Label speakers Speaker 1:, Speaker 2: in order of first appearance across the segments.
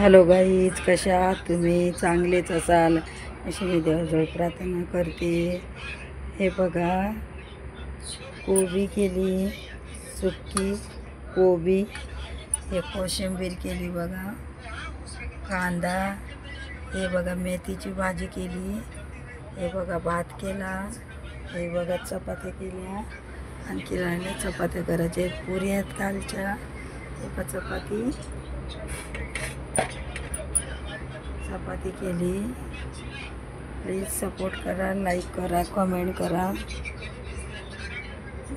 Speaker 1: Hello guys, कशा आहात तुम्ही? चांगलेच असाल अशी मी देवाजवळ प्रार्थना करते. हे बघा, कोबी केली, सुकी कोबी, हे कोशिंबीर केली बघा, कांदा, हे बघा मेथीची भाजी केली, हे बघा भात केला, हे बघा चपात्या केल्या, आणखी राहिल्या चपात्या करायच्या, पुरी आहेत कालच्या, एका चपाती केली. प्लीज सपोर्ट करा, लाईक करा, कमेंट करा.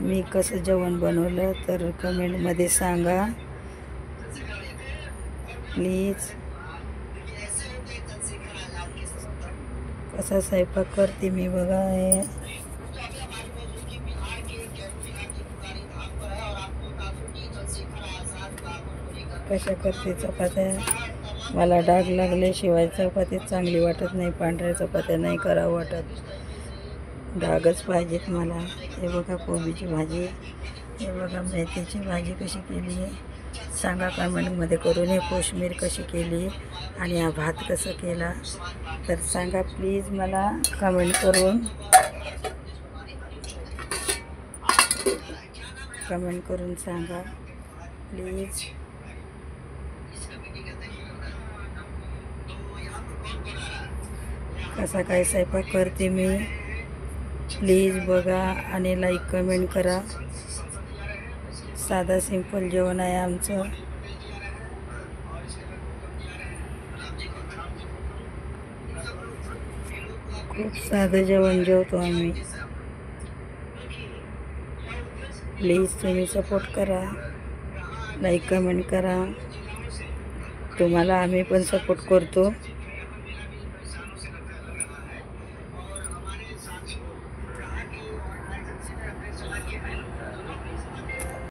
Speaker 1: मी कसं जेवण बनवलं तर कमेंटमध्ये सांगा प्लीज. कसा स्वयंपाक करते मी बघा. हे कशा करते चपात्या. मला डाग लागल्याशिवाय चपाती चांगली वाटत नाही. पांढऱ्या चपात्या नाही करावं वाटत, डागच पाहिजेत मला. हे बघा कोबीची भाजी, हे बघा मेथीची भाजी कशी केली आहे सांगा कमेंटमध्ये करून. हे कोशिंबीर कशी केली आणि हा भात कसं केला तर सांगा प्लीज मला कमेंट करून सांगा प्लीज. कसा काय स्वयंपाक करते मी प्लीज बघा आणि लाईक कमेंट करा. साधा सिंपल जेवण आहे आमचं. खूप साधं जेवण जेवतो आम्ही. प्लीज तुम्ही सपोर्ट करा, लाईक कमेंट करा. तुम्हाला आम्ही पण सपोर्ट करतो.